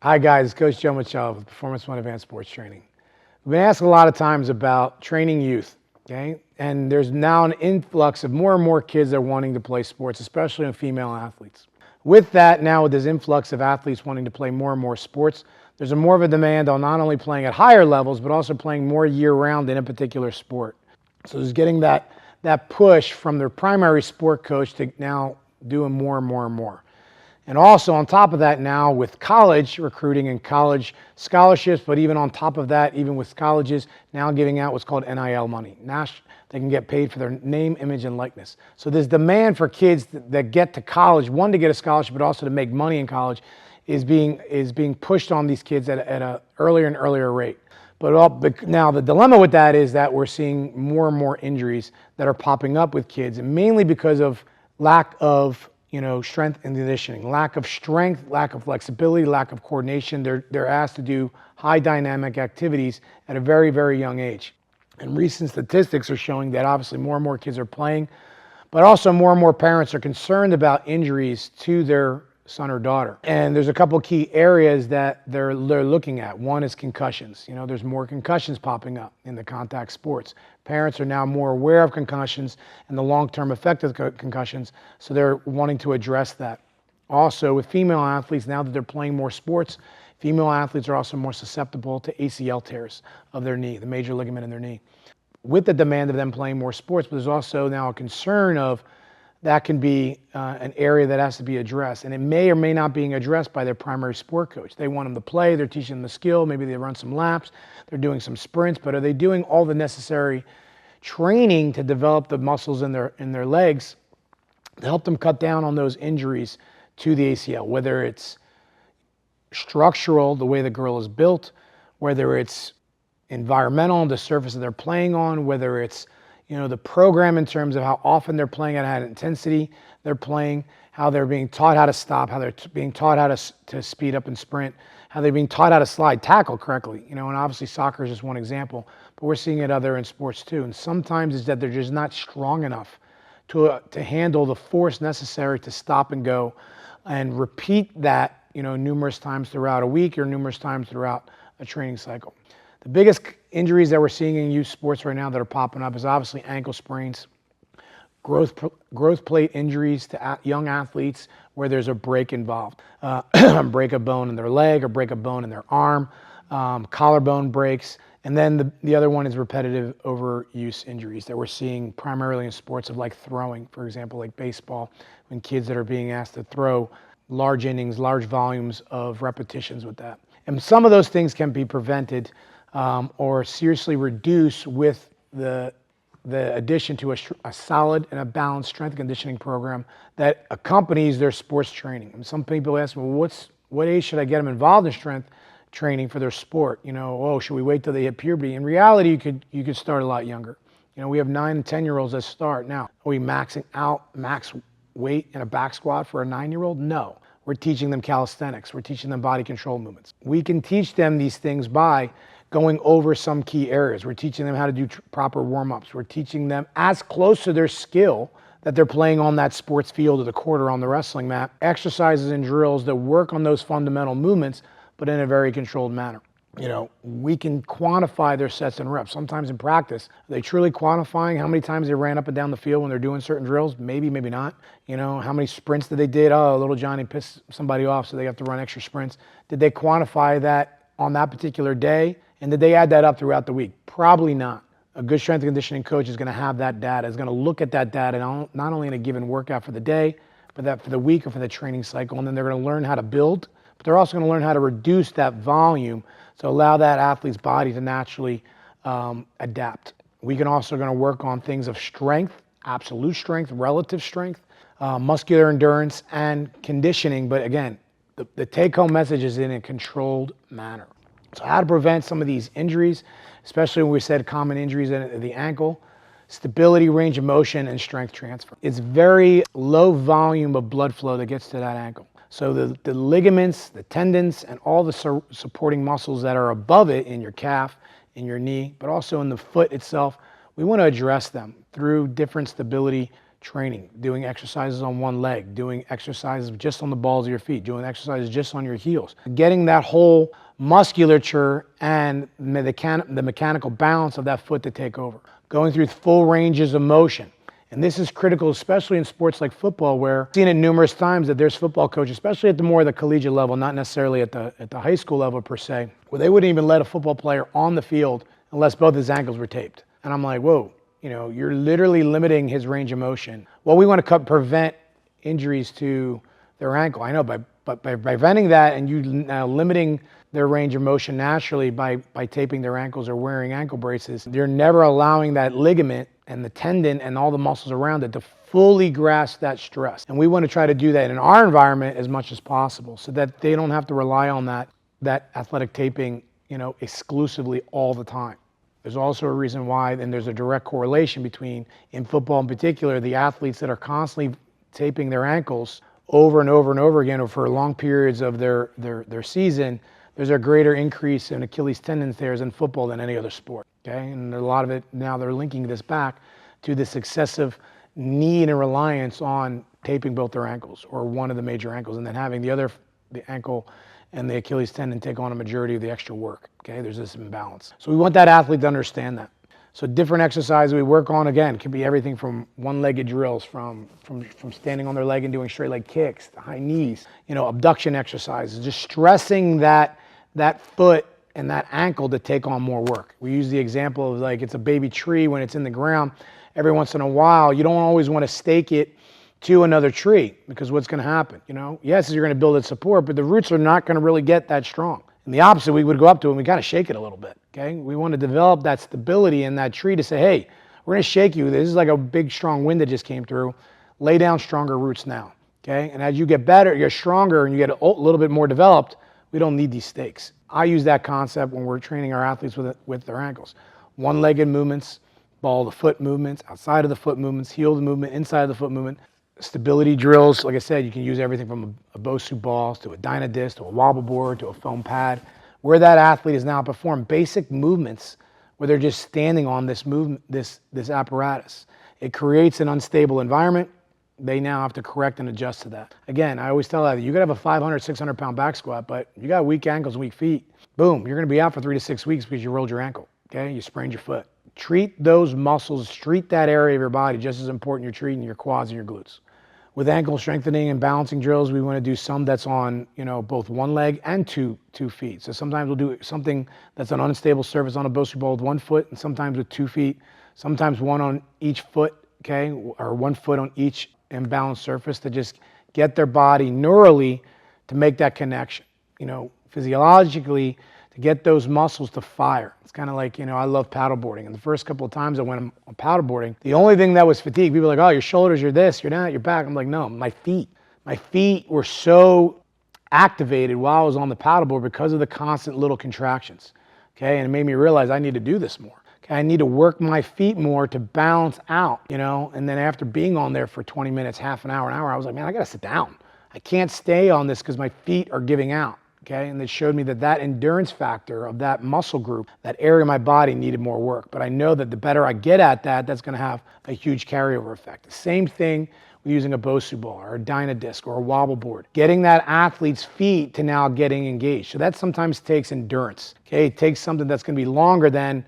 Hi guys, it's Coach Joe Micela with Performance One Advanced Sports Training. We've been asked a lot of times about training youth, okay? And there's now an influx of more and more kids that are wanting to play sports, especially in female athletes. With that, now with this influx of athletes wanting to play more and more sports, there's more of a demand on not only playing at higher levels, but also playing more year-round in a particular sport. So there's getting that push from their primary sport coach to now doing more and more and more. And also on top of that now with college recruiting and college scholarships, but even on top of that, even with colleges now giving out what's called NIL money. They can get paid for their name, image, and likeness. So there's demand for kids that get to college, one, to get a scholarship, but also to make money in college is being pushed on these kids at an earlier and earlier rate. But now the dilemma with that is that we're seeing more and more injuries that are popping up with kids, and mainly because of lack of strength and conditioning, lack of strength, lack of flexibility, lack of coordination. They're asked to do high dynamic activities at a very, very young age. And recent statistics are showing that obviously more and more kids are playing, but also more and more parents are concerned about injuries to their son or daughter. And there's a couple key areas that they're looking at. One is concussions. There's more concussions popping up in the contact sports. Parents are now more aware of concussions and the long-term effect of concussions, so they're wanting to address that. Also, with female athletes, now that they're playing more sports, female athletes are also more susceptible to ACL tears of their knee, the major ligament in their knee. With the demand of them playing more sports, but there's also now a concern of that can be an area that has to be addressed, and it may or may not being addressed by their primary sport coach. They want them to play, they're teaching them the skill, maybe they run some laps, they're doing some sprints, but are they doing all the necessary training to develop the muscles in their legs to help them cut down on those injuries to the ACL, whether it's structural, the way the girl is built, whether it's environmental, the surface that they're playing on, whether it's the program in terms of how often they're playing, at how intensity they're playing, how they're being taught how to stop, how they're being taught how to speed up and sprint, how they're being taught how to slide tackle correctly. And obviously soccer is just one example, but we're seeing it other in sports too. And sometimes it's that they're just not strong enough to handle the force necessary to stop and go and repeat that, numerous times throughout a week or numerous times throughout a training cycle. The biggest injuries that we're seeing in youth sports right now that are popping up is obviously ankle sprains, growth plate injuries to young athletes where there's a break involved, break a bone in their leg or break a bone in their arm, collarbone breaks, and then the other one is repetitive overuse injuries that we're seeing primarily in sports of like throwing, for example, like baseball, when kids that are being asked to throw large innings, large volumes of repetitions with that. And some of those things can be prevented or seriously reduced with the addition to a solid and a balanced strength conditioning program that accompanies their sports training. And some people ask me, well, what age should I get them involved in strength training for their sport? Should we wait till they hit puberty? In reality, you could start a lot younger. We have 9 and 10-year-olds that start now. Are we maxing out max weight in a back squat for a 9-year-old? No. We're teaching them calisthenics. We're teaching them body control movements. We can teach them these things by going over some key areas. We're teaching them how to do proper warm-ups. We're teaching them as close to their skill that they're playing on that sports field or the court or on the wrestling mat, exercises and drills that work on those fundamental movements, but in a very controlled manner. We can quantify their sets and reps. Sometimes in practice, are they truly quantifying how many times they ran up and down the field when they're doing certain drills? Maybe, maybe not. How many sprints that they did? Oh, little Johnny pissed somebody off, so they have to run extra sprints. Did they quantify that on that particular day? And did they add that up throughout the week? Probably not. A good strength and conditioning coach is going to have that data, is going to look at that data not only in a given workout for the day, but that for the week or for the training cycle. And then they're going to learn how to build, but they're also going to learn how to reduce that volume to allow that athlete's body to naturally adapt. We can also going to work on things of strength, absolute strength, relative strength, muscular endurance, and conditioning. But again, the take-home message is in a controlled manner. So how to prevent some of these injuries, especially when we said common injuries in the ankle, stability, range of motion, and strength transfer. It's very low volume of blood flow that gets to that ankle. So the ligaments, the tendons, and all the supporting muscles that are above it in your calf, in your knee, but also in the foot itself, we want to address them through different stability training, doing exercises on one leg, doing exercises just on the balls of your feet, doing exercises just on your heels, getting that whole musculature and the mechanical balance of that foot to take over, going through full ranges of motion. And this is critical, especially in sports like football, where I've seen it numerous times that there's football coaches, especially at the collegiate level, not necessarily at the high school level per se, where they wouldn't even let a football player on the field unless both his ankles were taped. And I'm like, whoa, you're literally limiting his range of motion. Well, we want to prevent injuries to their ankle. I know, but by preventing that and you now limiting their range of motion naturally by taping their ankles or wearing ankle braces, you're never allowing that ligament and the tendon and all the muscles around it to fully grasp that stress. And we want to try to do that in our environment as much as possible so that they don't have to rely on that athletic taping, exclusively all the time. There's also a reason why, and there's a direct correlation between, in football in particular, the athletes that are constantly taping their ankles over and over and over again or for long periods of their season, there's a greater increase in Achilles tendon tears in football than any other sport. Okay, and a lot of it now they're linking this back to this excessive need and reliance on taping both their ankles or one of the major ankles, and then having the ankle and the Achilles tendon take on a majority of the extra work. Okay, there's this imbalance. So we want that athlete to understand that. So different exercises we work on, again, can be everything from one-legged drills, from standing on their leg and doing straight leg kicks, to high knees, abduction exercises, just stressing that foot and that ankle to take on more work. We use the example of like it's a baby tree when it's in the ground. Every once in a while, you don't always want to stake it to another tree because what's going to happen? Yes, you're going to build its support, but the roots are not going to really get that strong. And the opposite, we would go up to it and we got to shake it a little bit. Okay, we want to develop that stability in that tree to say, hey, we're going to shake you. This is like a big, strong wind that just came through. Lay down stronger roots now. Okay, and as you get better, you're stronger, and you get a little bit more developed. We don't need these stakes. I use that concept when we're training our athletes with their ankles. One-legged movements, ball to foot movements, outside of the foot movements, heel to movement, inside of the foot movement. Stability drills, like I said, you can use everything from a Bosu ball to a Dynadisc to a wobble board to a foam pad, where that athlete is now performing basic movements where they're just standing on this movement, this apparatus. It creates an unstable environment. They now have to correct and adjust to that. Again, I always tell that you could have a 500, 600 pound back squat, but you got weak ankles and weak feet. Boom, you're going to be out for 3 to 6 weeks because you rolled your ankle. Okay, you sprained your foot. Treat those muscles, treat that area of your body just as important you're treating your quads and your glutes. With ankle strengthening and balancing drills, we want to do some that's on, both one leg and two feet. So sometimes we'll do something that's an unstable surface on a Bosu ball with 1 foot, and sometimes with 2 feet, sometimes one on each foot, okay, or 1 foot on each imbalanced surface to just get their body neurally to make that connection. Physiologically, to get those muscles to fire. It's kind of like, I love paddleboarding. And the first couple of times I went on paddleboarding, the only thing that was fatigue, people were like, oh, your shoulders, you're this, you're that, your back. I'm like, no, my feet. My feet were so activated while I was on the paddleboard because of the constant little contractions. Okay, and it made me realize I need to do this more. Okay, I need to work my feet more to balance out, and then after being on there for 20 minutes, half an hour, I was like, man, I got to sit down. I can't stay on this because my feet are giving out. Okay, and it showed me that endurance factor of that muscle group, that area of my body needed more work. But I know that the better I get at that, that's going to have a huge carryover effect. The same thing with using a Bosu ball or a Dynadisc or a wobble board. Getting that athlete's feet to now getting engaged. So that sometimes takes endurance. Okay, it takes something that's going to be longer than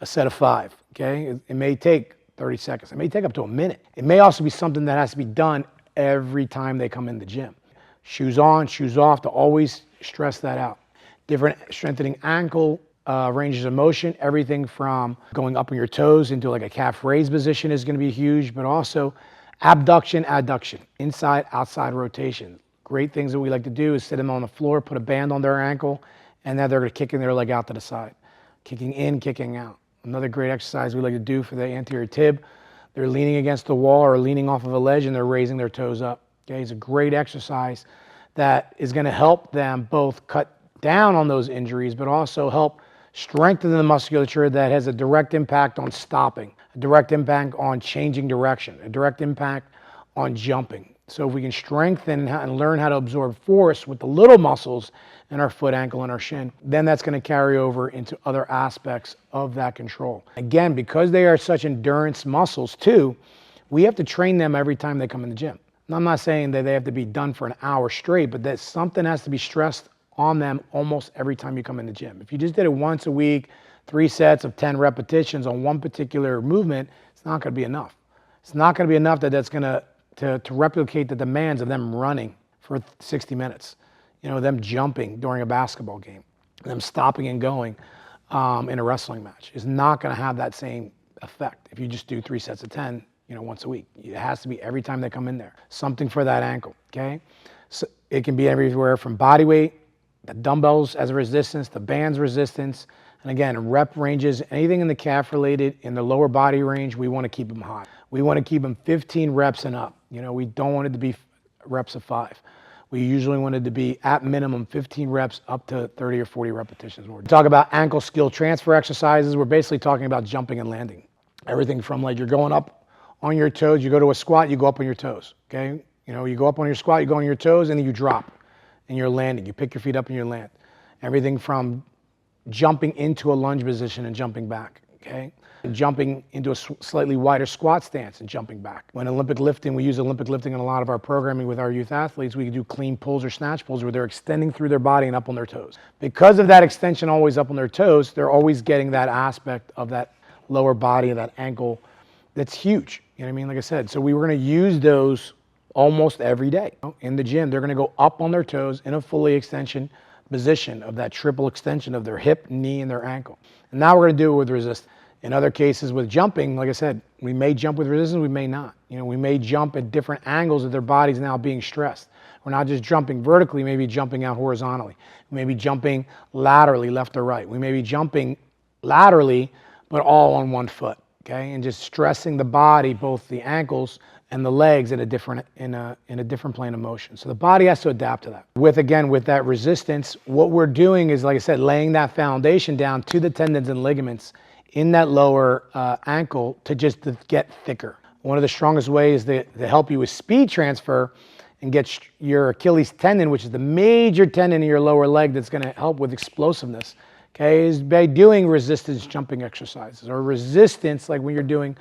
a set of 5. Okay, it may take 30 seconds. It may take up to a minute. It may also be something that has to be done every time they come in the gym. Shoes on, shoes off, to always stress that out. Different strengthening ankle ranges of motion, everything from going up on your toes into like a calf raise position is going to be huge, but also abduction, adduction, inside, outside rotation. Great things that we like to do is sit them on the floor, put a band on their ankle, and then they're going to kick their leg out to the side. Kicking in, kicking out. Another great exercise we like to do for the anterior tib. They're leaning against the wall or leaning off of a ledge and they're raising their toes up. Okay, it's a great exercise that is going to help them both cut down on those injuries, but also help strengthen the musculature that has a direct impact on stopping, a direct impact on changing direction, a direct impact on jumping. So if we can strengthen and learn how to absorb force with the little muscles in our foot, ankle, and our shin, then that's going to carry over into other aspects of that control. Again, because they are such endurance muscles too, We have to train them every time they come in the gym. And I'm not saying that they have to be done for an hour straight, but that something has to be stressed on them almost every time you come in the gym. If you just did it once a week, 3 sets of 10 repetitions on one particular movement, it's not going to be enough. It's not going to be enough that's going to replicate the demands of them running for 60 minutes. Them jumping during a basketball game, them stopping and going in a wrestling match is not going to have that same effect if you just do 3 sets of 10, once a week. It has to be every time they come in there. Something for that ankle, okay? So it can be everywhere from body weight, the dumbbells as a resistance, the bands resistance, and again, rep ranges, anything in the calf related, in the lower body range, we want to keep them high. We want to keep them 15 reps and up. We don't want it to be reps of 5. We usually want it to be at minimum 15 reps up to 30 or 40 repetitions. When we talk about ankle skill transfer exercises, we're basically talking about jumping and landing. Everything from like you're going up on your toes, you go to a squat, you go up on your toes, okay? You go up on your squat, you go on your toes, and then you drop, and you're landing. You pick your feet up and you land. Everything from jumping into a lunge position and jumping back, okay? Jumping into a slightly wider squat stance and jumping back. When Olympic lifting, we use Olympic lifting in a lot of our programming with our youth athletes. We do clean pulls or snatch pulls where they're extending through their body and up on their toes. Because of that extension always up on their toes, they're always getting that aspect of that lower body, that ankle, that's huge. You know what I mean? Like I said, so we were going to use those almost every day. In the gym, they're going to go up on their toes in a fully extension position of that triple extension of their hip, knee, and their ankle. And now we're going to do it with resistance. In other cases with jumping, like I said, we may jump with resistance, we may not. We may jump at different angles of their bodies now being stressed. We're not just jumping vertically, maybe jumping out horizontally. We may be jumping laterally, left or right. We may be jumping laterally, but all on one foot, okay? And just stressing the body, both the ankles and the legs in a different plane of motion. So the body has to adapt to that. With that resistance, what we're doing is, like I said, laying that foundation down to the tendons and ligaments in that lower ankle to get thicker. One of the strongest ways to help you with speed transfer and get your Achilles tendon, which is the major tendon in your lower leg that's going to help with explosiveness, okay, is by doing resistance jumping exercises, or resistance like when you're doing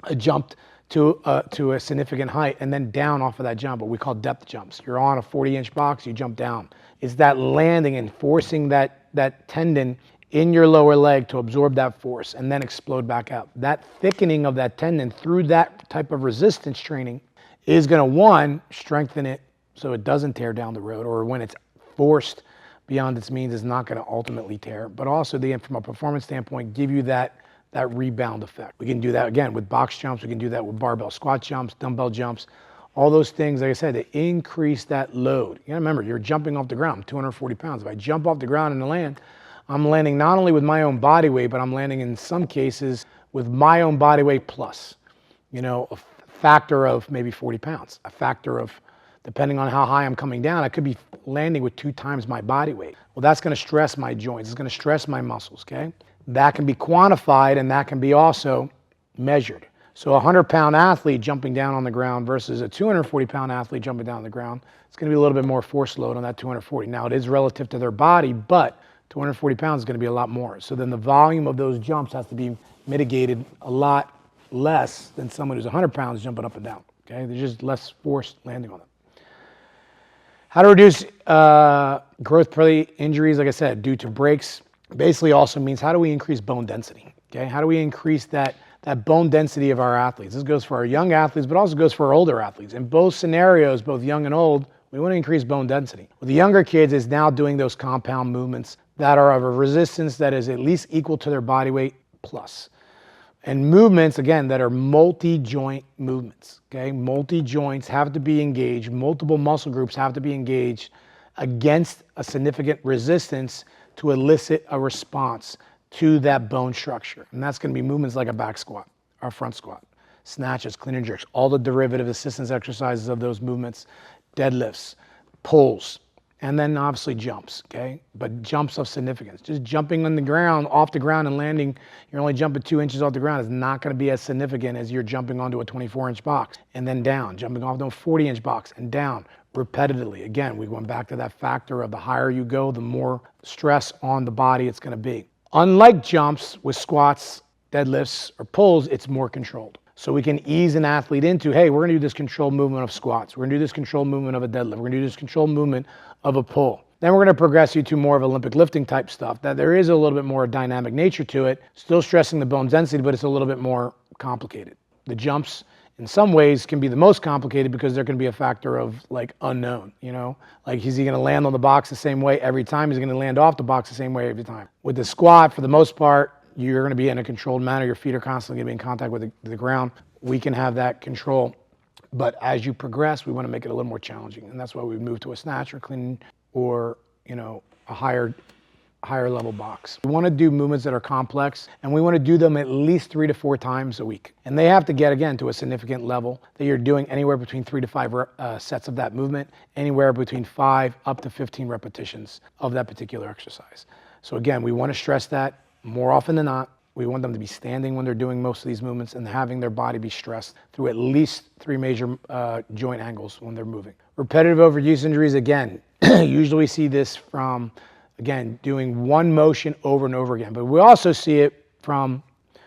a jump to a significant height and then down off of that jump, what we call depth jumps. You're on a 40-inch box, you jump down. It's that landing and forcing that tendon in your lower leg to absorb that force and then explode back out. That thickening of that tendon through that type of resistance training is going to, one, strengthen it so it doesn't tear down the road, or when it's forced beyond its means, it's not going to ultimately tear, but also from a performance standpoint, give you that rebound effect. We can do that again with box jumps. We can do that with barbell squat jumps, dumbbell jumps, all those things, like I said, to increase that load. You gotta remember, you're jumping off the ground, 240 pounds. If I jump off the ground and land, I'm landing not only with my own body weight, but I'm landing in some cases with my own body weight plus, a factor of maybe 40 pounds, a factor of, depending on how high I'm coming down, I could be landing with 2 times my body weight. Well, that's going to stress my joints. It's going to stress my muscles, okay? That can be quantified and that can be also measured. So a 100-pound athlete jumping down on the ground versus a 240-pound athlete jumping down on the ground, it's going to be a little bit more force load on that 240. Now, it is relative to their body, but 240 pounds is going to be a lot more. So then the volume of those jumps has to be mitigated a lot less than someone who's 100 pounds jumping up and down. Okay, there's just less force landing on them. How to reduce growth plate injuries, like I said, due to breaks, basically also means how do we increase bone density? Okay, how do we increase that bone density of our athletes? This goes for our young athletes, but also goes for our older athletes. In both scenarios, both young and old, we want to increase bone density. With the younger kids, is now doing those compound movements that are of a resistance that is at least equal to their body weight plus. And movements, again, that are multi-joint movements, okay? Multi-joints have to be engaged, multiple muscle groups have to be engaged against a significant resistance to elicit a response to that bone structure. And that's going to be movements like a back squat, or front squat, snatches, clean and jerks, all the derivative assistance exercises of those movements, deadlifts, pulls, and then obviously jumps, okay? But jumps of significance. Just jumping on the ground, off the ground and landing, you're only jumping 2 inches off the ground is not going to be as significant as you're jumping onto a 24-inch box and then down, jumping off to a 40-inch box and down repetitively. Again, we went back to that factor of the higher you go, the more stress on the body it's going to be. Unlike jumps with squats, deadlifts, or pulls, it's more controlled. So we can ease an athlete into, hey, we're going to do this controlled movement of squats. We're going to do this controlled movement of a deadlift. We're going to do this controlled movement of a pull. Then we're going to progress you to more of Olympic lifting type stuff, that there is a little bit more dynamic nature to it, still stressing the bone density, but it's a little bit more complicated. The jumps in some ways can be the most complicated because there can be a factor of like unknown, like is he going to land on the box the same way every time? Is he going to land off the box the same way every time? With the squat, for the most part, you're going to be in a controlled manner. Your feet are constantly going to be in contact with the ground. We can have that control. But as you progress, we want to make it a little more challenging. And that's why we move to a snatch or clean or, a higher level box. We want to do movements that are complex, and we want to do them at least 3 to 4 times a week. And they have to get, again, to a significant level that you're doing anywhere between 3 to 5 sets of that movement, anywhere between 5 up to 15 repetitions of that particular exercise. So again, we want to stress that more often than not. We want them to be standing when they're doing most of these movements and having their body be stressed through at least 3 major joint angles when they're moving. Repetitive overuse injuries, again, usually we see this from, again, doing one motion over and over again. But we also see it from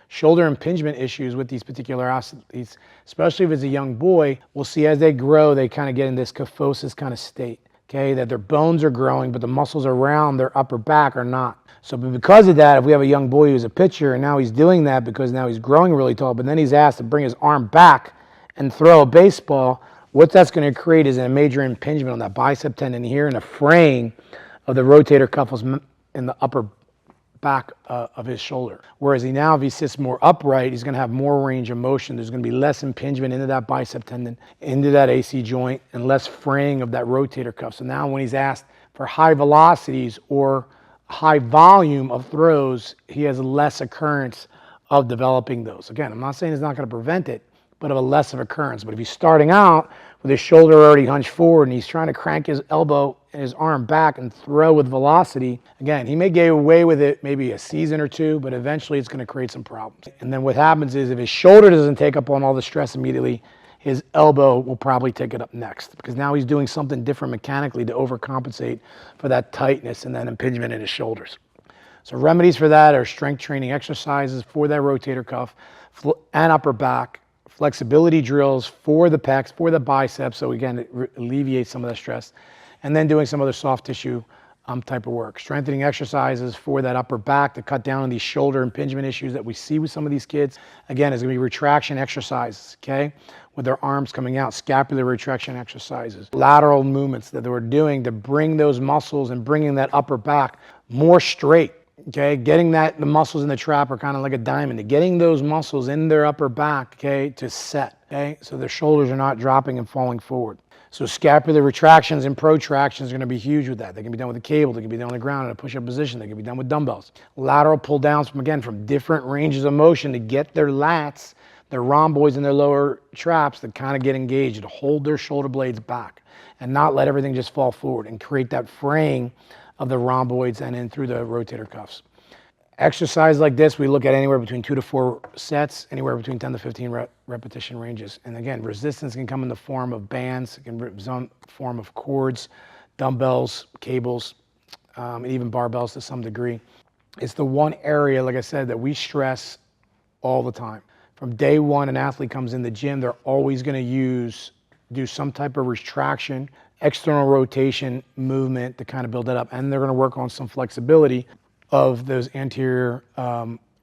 shoulder impingement issues with these particular athletes, especially if it's a young boy. We'll see as they grow, they kind of get in this kyphosis kind of state, okay, that their bones are growing, but the muscles around their upper back are not. So because of that, if we have a young boy who's a pitcher and now he's doing that because now he's growing really tall, but then he's asked to bring his arm back and throw a baseball, what that's going to create is a major impingement on that bicep tendon here and a fraying of the rotator cuff in the upper back of his shoulder. Whereas if he sits more upright, he's going to have more range of motion. There's going to be less impingement into that bicep tendon, into that AC joint, and less fraying of that rotator cuff. So now when he's asked for high velocities or high volume of throws, he has less occurrence of developing those. Again, I'm not saying it's not going to prevent it, but of a less of occurrence. But if he's starting out with his shoulder already hunched forward and he's trying to crank his elbow and his arm back and throw with velocity, again, he may get away with it maybe a season or 2, but eventually it's going to create some problems. And then what happens is if his shoulder doesn't take up on all the stress immediately, his elbow will probably take it up next because now he's doing something different mechanically to overcompensate for that tightness and that impingement in his shoulders. So remedies for that are strength training exercises for that rotator cuff and upper back, flexibility drills for the pecs, for the biceps, so again, it alleviates some of that stress, and then doing some other soft tissue type of work. Strengthening exercises for that upper back to cut down on these shoulder impingement issues that we see with some of these kids. Again, it's going to be retraction exercises, okay, with their arms coming out, scapular retraction exercises, lateral movements that we're doing to bring those muscles and bringing that upper back more straight, okay, getting the muscles in the trap are kind of like a diamond, getting those muscles in their upper back, okay, to set, okay, so their shoulders are not dropping and falling forward. So scapular retractions and protractions are going to be huge with that. They can be done with a cable. They can be done on the ground in a push-up position. They can be done with dumbbells. Lateral pull-downs from different ranges of motion to get their lats, their rhomboids and their lower traps to kind of get engaged, to hold their shoulder blades back and not let everything just fall forward and create that fraying of the rhomboids and in through the rotator cuffs. Exercise like this, we look at anywhere between 2 to 4 sets, anywhere between 10 to 15 repetition ranges. And again, resistance can come in the form of bands, it can come in the form of cords, dumbbells, cables, and even barbells to some degree. It's the one area, like I said, that we stress all the time. From day one, an athlete comes in the gym, they're always going to do some type of retraction, external rotation movement to kind of build it up. And they're going to work on some flexibility of those anterior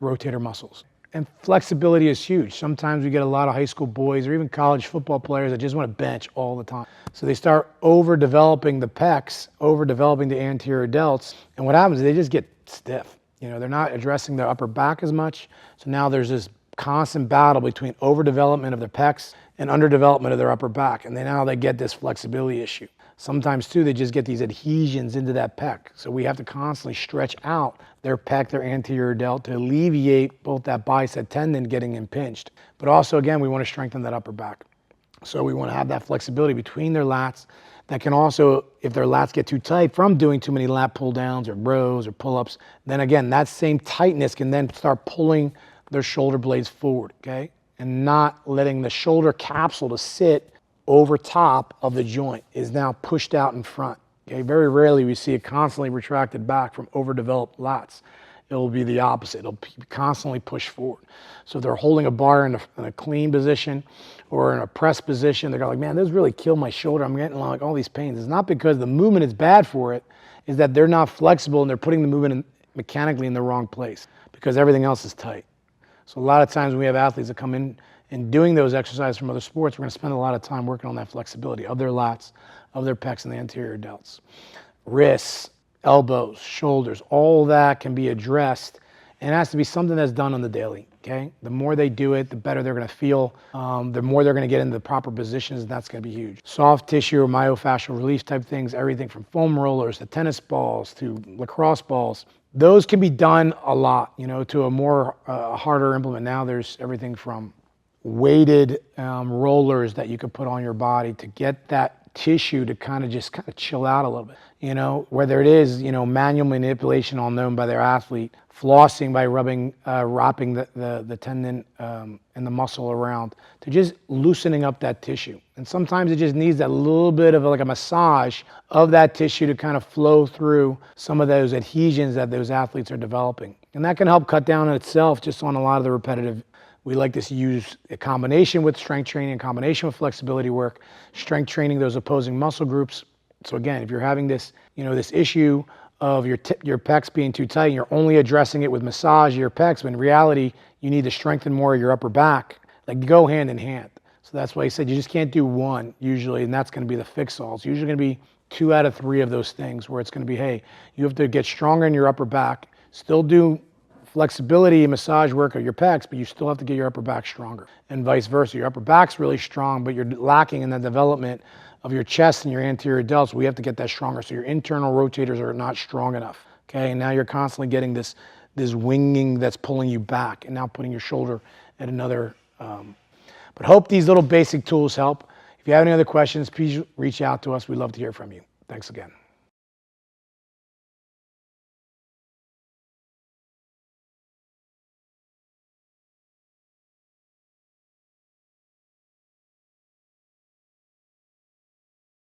rotator muscles. And flexibility is huge. Sometimes we get a lot of high school boys or even college football players that just want to bench all the time. So they start overdeveloping the pecs, overdeveloping the anterior delts, and what happens is they just get stiff. They're not addressing their upper back as much. So now there's this constant battle between overdevelopment of their pecs and underdevelopment of their upper back. And now they get this flexibility issue. Sometimes too, they just get these adhesions into that pec. So we have to constantly stretch out their pec, their anterior delt to alleviate both that bicep tendon getting impinged. But also, again, we want to strengthen that upper back. So we want to have that flexibility between their lats that can also, if their lats get too tight from doing too many lat pull downs or rows or pull-ups, then again, that same tightness can then start pulling their shoulder blades forward, okay? And not letting the shoulder capsule to sit over top of the joint is now pushed out in front. Okay, very rarely we see it constantly retracted back from overdeveloped lats. it'll be the opposite. It'll be constantly push forward. So they're holding a bar in a clean position or in a press position. They're like, man, this really killed my shoulder. I'm getting like all these pains. It's not because the movement is bad for it. Is that they're not flexible and they're putting the movement mechanically in the wrong place because everything else is tight. So a lot of times when we have athletes that come in and doing those exercises from other sports, we're going to spend a lot of time working on that flexibility of their lats, of their pecs and the anterior delts. Wrists, elbows, shoulders, all that can be addressed, and it has to be something that's done on the daily, okay? The more they do it, the better they're going to feel, the more they're going to get into the proper positions, and that's going to be huge. Soft tissue or myofascial release type things, everything from foam rollers to tennis balls to lacrosse balls, those can be done a lot, you know, to a more harder implement. Now there's everything from weighted rollers that you can put on your body to get that tissue to kind of chill out a little bit, you know, whether it is, you know, manual manipulation all known by their athlete, flossing by wrapping the tendon and the muscle around, to just loosening up that tissue. And sometimes it just needs that little bit of like a massage of that tissue to kind of flow through some of those adhesions that those athletes are developing. And that can help cut down on itself just on a lot of the repetitive. We like to use a combination with strength training, a combination with flexibility work, strength training those opposing muscle groups. So again, if you're having this, you know, this issue of your pecs being too tight and you're only addressing it with massage of your pecs, when in reality, you need to strengthen more of your upper back, like go hand in hand. So that's why he said you just can't do one usually, and that's going to be the fix-all. It's usually going to be 2 out of 3 of those things where it's going to be, hey, you have to get stronger in your upper back, still do flexibility and massage work of your pecs, but you still have to get your upper back stronger, and vice versa. Your upper back's really strong, but you're lacking in the development of your chest and your anterior delts. We have to get that stronger. So your internal rotators are not strong enough. Okay, and now you're constantly getting this winging that's pulling you back, and now putting your shoulder at another. But hope these little basic tools help. If you have any other questions, please reach out to us. We'd love to hear from you. Thanks again.